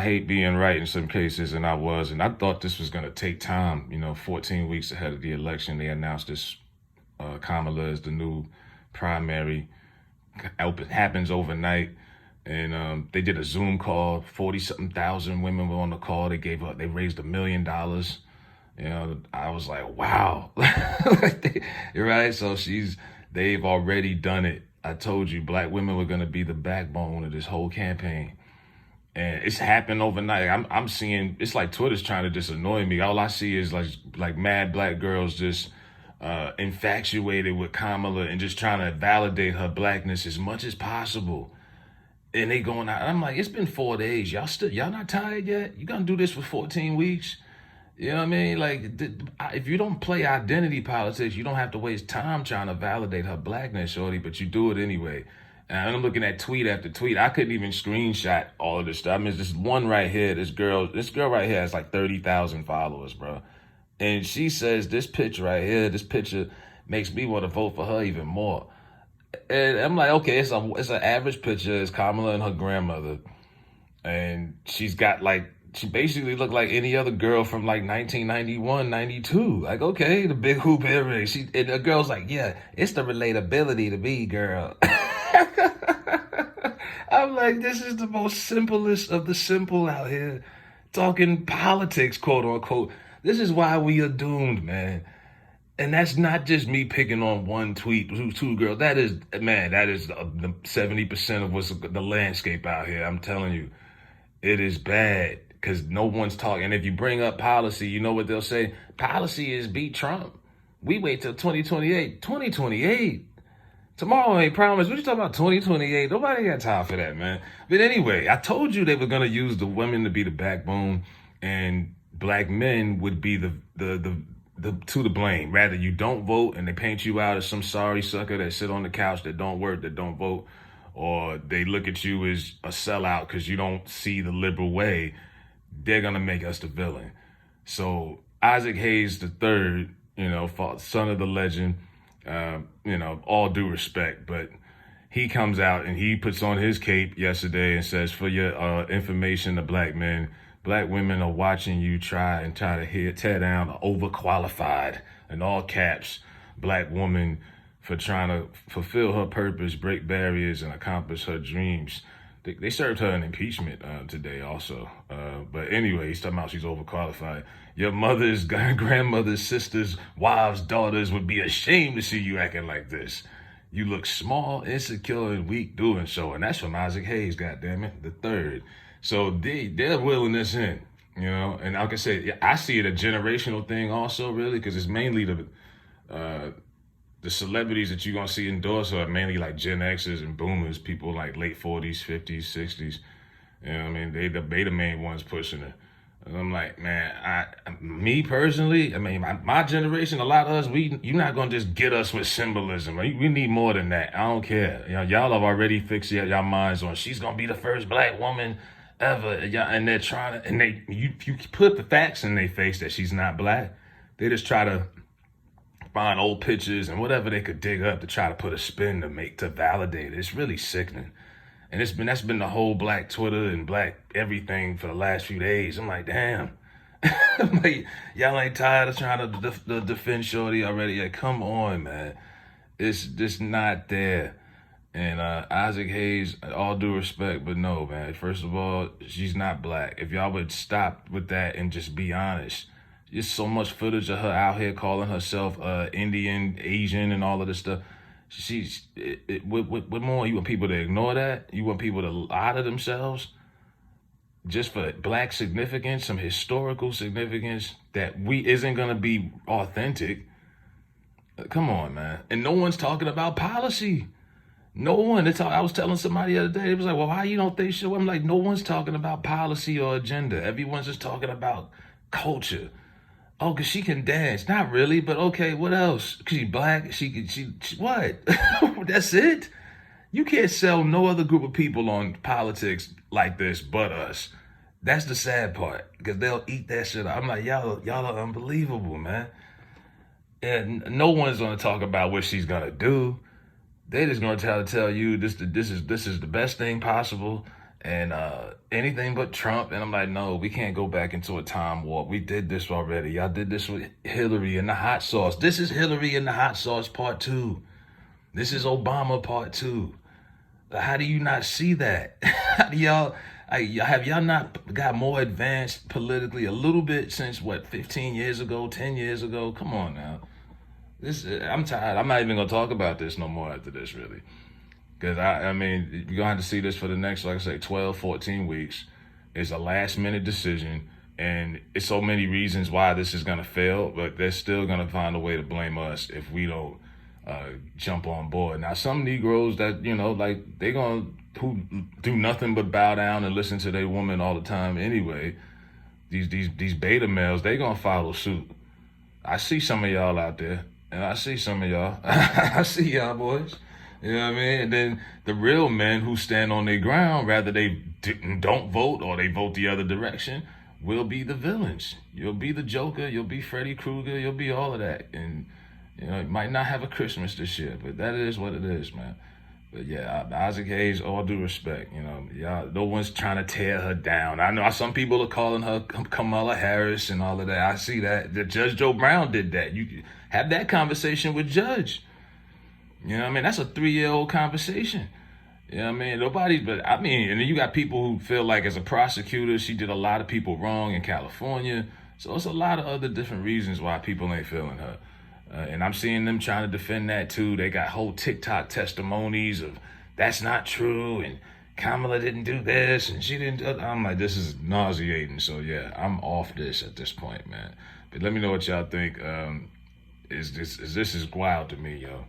I hate being right in some cases, and I was, and I thought this was going to take time. 14 weeks ahead of the election, they announced this Kamala is the new primary. Happens overnight, and they did a Zoom call. 40-something thousand women were on the call. They raised $1 million. I was like, wow, right? So they've already done it. I told you, black women were going to be the backbone of this whole campaign. And it's happened overnight. I'm seeing, it's like Twitter's trying to just annoy me. All I see is like mad black girls just infatuated with Kamala and just trying to validate her blackness as much as possible. And they going out. I'm like, it's been 4 days. Y'all not tired yet? You gonna do this for 14 weeks? You know what I mean? Like, if you don't play identity politics, you don't have to waste time trying to validate her blackness, shorty, but you do it anyway. And I'm looking at tweet after tweet. I couldn't even screenshot all of this stuff. I mean, this one right here, this girl right here has like 30,000 followers, bro. And she says this picture right here, this picture makes me want to vote for her even more. And I'm like, okay, it's an average picture. It's Kamala and her grandmother. And she basically looked like any other girl from like 1991, 92. Like, okay, the big hoop earrings. And the girl's like, yeah, it's the relatability to me, girl. I'm like, this is the most simplest of the simple out here, talking politics, quote unquote. This is why we are doomed, man. And that's not just me picking on one tweet, two girls. That is the 70% of what's the landscape out here. I'm telling you, it is bad because no one's talking. And if you bring up policy, you know what they'll say? Policy is beat Trump. We wait till 2028. 2028? Tomorrow ain't promised. What you talking about, 2028? Nobody got time for that, man. But anyway, I told you they were going to use the women to be the backbone and black men would be the to the blame. Rather, you don't vote and they paint you out as some sorry sucker that sit on the couch, that don't work, that don't vote, or they look at you as a sellout because you don't see the liberal way. They're going to make us the villain. So Issac Hayes Jr, son of the legend, all due respect, but he comes out and he puts on his cape yesterday and says, for your information to black men, black women are watching you try to tear down an overqualified, in all caps, black woman for trying to fulfill her purpose, break barriers, and accomplish her dreams. They served her an impeachment today also. But anyway, he's talking about she's overqualified. Your mother's, grandmother's, sisters, wives, daughters would be ashamed to see you acting like this. You look small, insecure, and weak doing so. And that's from Issac Hayes, goddammit, the third. So they're willing this in, and like I said, I see it a generational thing also, really, because it's mainly the celebrities that you're going to see endorse are mainly like Gen Xers and boomers, people like late 40s, 50s, 60s. You know what I mean? They the main ones pushing it. And I'm like, man, me personally, I mean, my generation, a lot of us, you're not going to just get us with symbolism. We need more than that. I don't care. Y'all have already fixed y'all minds on she's going to be the first black woman ever. And they're trying to, and you put the facts in their face that she's not black. They just try to find old pictures and whatever they could dig up to try to put a spin to validate it. It's really sickening. And that's been the whole black Twitter and black everything for the last few days. I'm like, damn. I'm like, y'all ain't tired of trying to defend shorty already? Yeah, come on, man. It's just not there. And Issac Hayes, all due respect, but no, man. First of all, she's not black. If y'all would stop with that and just be honest. There's so much footage of her out here calling herself Indian, Asian, and all of this stuff. What more? You want people to ignore that? You want people to lie to themselves? Just for black significance, some historical significance that isn't going to be authentic. Come on, man. And no one's talking about policy. No one. I was telling somebody the other day, it was like, well, why you don't think so? I'm like, no one's talking about policy or agenda. Everyone's just talking about culture. Oh, because she can dance. Not really, but okay, what else? Because she's black, she what? That's it? You can't sell no other group of people on politics like this but us. That's the sad part, because they'll eat that shit up. I'm like, y'all are unbelievable, man. And no one's going to talk about what she's going to do. They're just going to tell you this is the best thing possible. and anything but Trump. And I'm like, no, we can't go back into a time warp. We did this already. Y'all did this with Hillary and the hot sauce. This is Hillary and the hot sauce part 2. This is Obama part 2. How do you not see that? How do have y'all not got more advanced politically a little bit since 15 years ago, 10 years ago? Come on now. I'm tired. I'm not even gonna talk about this no more after this, really. Because I mean, you're gonna have to see this for the next, like I say, 12, 14 weeks. It's a last minute decision, and it's so many reasons why this is gonna fail, but they're still gonna find a way to blame us if we don't jump on board. Now, some Negroes that, like who do nothing but bow down and listen to their woman all the time anyway, these beta males, they gonna follow suit. I see some of y'all out there, and I see some of y'all. I see y'all boys. You know what I mean? And then the real men who stand on their ground, rather they don't vote or they vote the other direction, will be the villains. You'll be the Joker. You'll be Freddy Krueger. You'll be all of that. And it might not have a Christmas this year, but that is what it is, man. But yeah, Issac Hayes, all due respect, y'all, no one's trying to tear her down. I know some people are calling her Kamala Harris and all of that. I see that. The Judge Joe Brown did that. You have that conversation with Judge. You know what I mean? That's a 3-year-old conversation. You know what I mean? And then you got people who feel like as a prosecutor, she did a lot of people wrong in California. So it's a lot of other different reasons why people ain't feeling her. And I'm seeing them trying to defend that too. They got whole TikTok testimonies of that's not true and Kamala didn't do this and she didn't. I'm like, this is nauseating. So yeah, I'm off this at this point, man. But let me know what y'all think. This is wild to me, yo.